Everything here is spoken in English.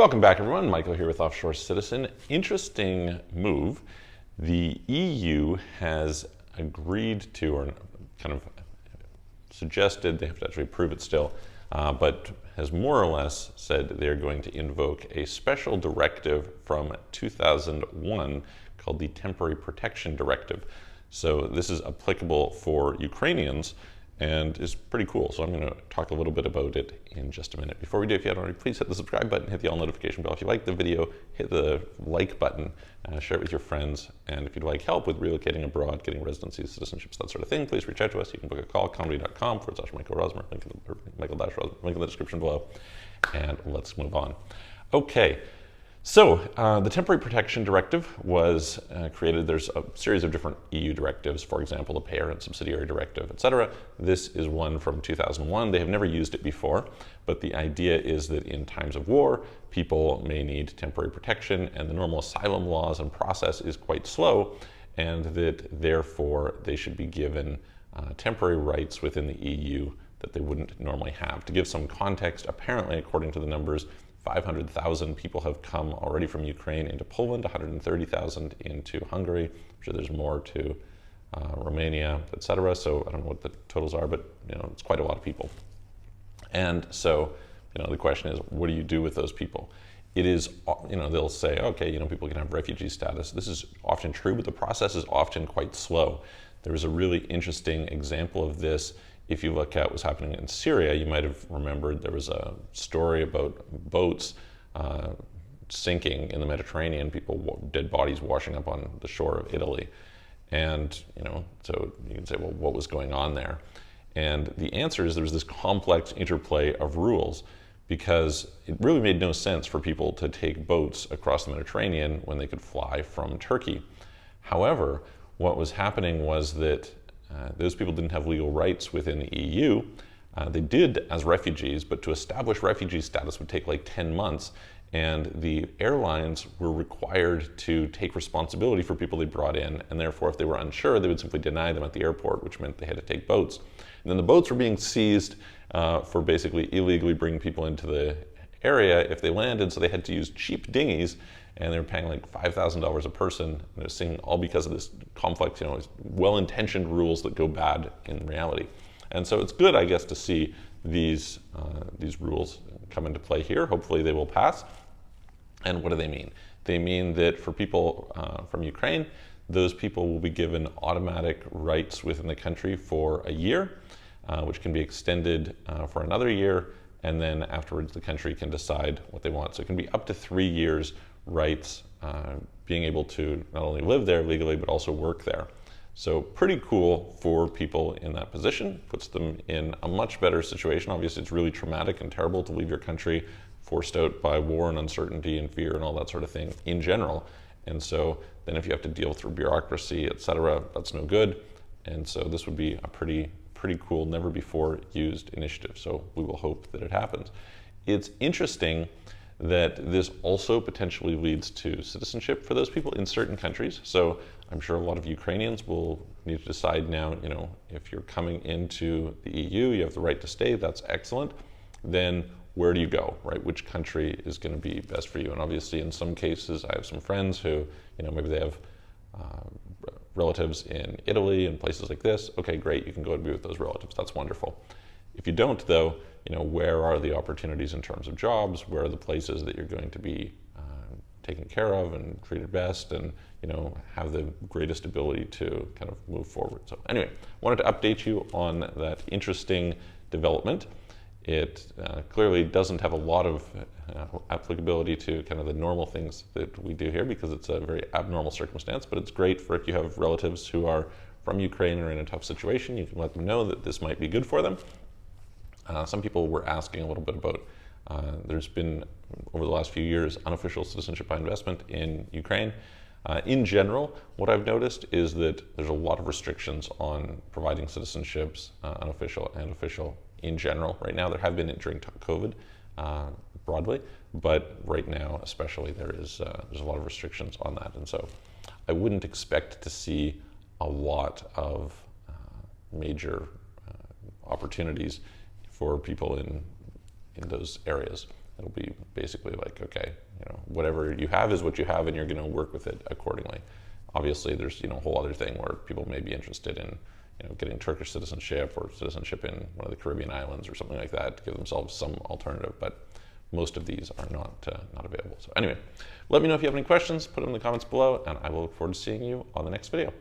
Welcome back, everyone. Michael here with Offshore Citizen. Interesting move. The EU has agreed to, or kind of suggested, they have to actually approve it still, but has more or less said they're going to invoke a special directive from 2001 called the Temporary Protection Directive. So this is applicable for Ukrainians and is pretty cool. So I'm going to talk a little bit about it in just a minute. Before we do, if you haven't already, please hit the subscribe button, hit the all notification bell. If you like the video, hit the like button, share it with your friends. And if you'd like help with relocating abroad, getting residency, citizenships, that sort of thing, please reach out to us. You can book a call, comedy.com/Michael Rosmer, Michael-Rosmer, link in the description below. And let's move on. Okay. So the Temporary Protection Directive was created. There's a series of different EU directives, for example, the Parent Subsidiary Directive, etc. This is one from 2001. They have never used it before, but the idea is that in times of war, people may need temporary protection, and the normal asylum laws and process is quite slow, and that therefore they should be given temporary rights within the EU that they wouldn't normally have. To give some context, apparently, according to the numbers, 500,000 people have come already from Ukraine into Poland, 130,000 into Hungary. I'm sure there's more to Romania, etc. So I don't know what the totals are, but it's quite a lot of people. And so the question is, what do you do with those people? It is, they'll say, okay, people can have refugee status. This is often true, but the process is often quite slow. There was a really interesting example of this. If you look at what's happening in Syria, you might have remembered there was a story about boats sinking in the Mediterranean, dead bodies washing up on the shore of Italy. And, so you can say, well, what was going on there? And the answer is there was this complex interplay of rules, because it really made no sense for people to take boats across the Mediterranean when they could fly from Turkey. However, what was happening was that those people didn't have legal rights within the EU. They did as refugees, but to establish refugee status would take like 10 months. And the airlines were required to take responsibility for people they brought in. And therefore, if they were unsure, they would simply deny them at the airport, which meant they had to take boats. And then the boats were being seized for basically illegally bringing people into the area if they landed. So they had to use cheap dinghies, and they were paying like $5,000 a person. And it was seeing all because of this complex, well-intentioned rules that go bad in reality. And so it's good, I guess, to see these rules come into play here. Hopefully they will pass. And what do they mean? They mean that for people from Ukraine, those people will be given automatic rights within the country for a year, which can be extended for another year. And then afterwards, the country can decide what they want. So it can be up to 3 years rights, being able to not only live there legally, but also work there. So pretty cool for people in that position, puts them in a much better situation. Obviously, it's really traumatic and terrible to leave your country forced out by war and uncertainty and fear and all that sort of thing in general. And so then if you have to deal through bureaucracy, etc., that's no good. And so this would be a pretty cool, never before used initiative. So we will hope that it happens. It's interesting that this also potentially leads to citizenship for those people in certain countries. So I'm sure a lot of Ukrainians will need to decide now, if you're coming into the EU, you have the right to stay, that's excellent. Then where do you go, right? Which country is going to be best for you? And obviously in some cases, I have some friends who, maybe they have relatives in Italy and places like this. Okay, great, you can go and be with those relatives, that's wonderful. If you don't though, where are the opportunities in terms of jobs? Where are the places that you're going to be taken care of and treated best and, have the greatest ability to kind of move forward? So anyway, wanted to update you on that interesting development. It clearly doesn't have a lot of applicability to kind of the normal things that we do here because it's a very abnormal circumstance, but it's great for if you have relatives who are from Ukraine or in a tough situation, you can let them know that this might be good for them. Some people were asking a little bit about, there's been, over the last few years, unofficial citizenship by investment in Ukraine. In general, what I've noticed is that there's a lot of restrictions on providing citizenships, unofficial and official in general. Right now, there have been during COVID broadly, but right now especially there's a lot of restrictions on that. And so I wouldn't expect to see a lot of major opportunities for people in those areas. It'll be basically like, okay, whatever you have is what you have, and you're going to work with it accordingly. Obviously, there's a whole other thing where people may be interested in getting Turkish citizenship or citizenship in one of the Caribbean islands or something like that to give themselves some alternative, but most of these are not available. So anyway, let me know if you have any questions, put them in the comments below, and I will look forward to seeing you on the next video.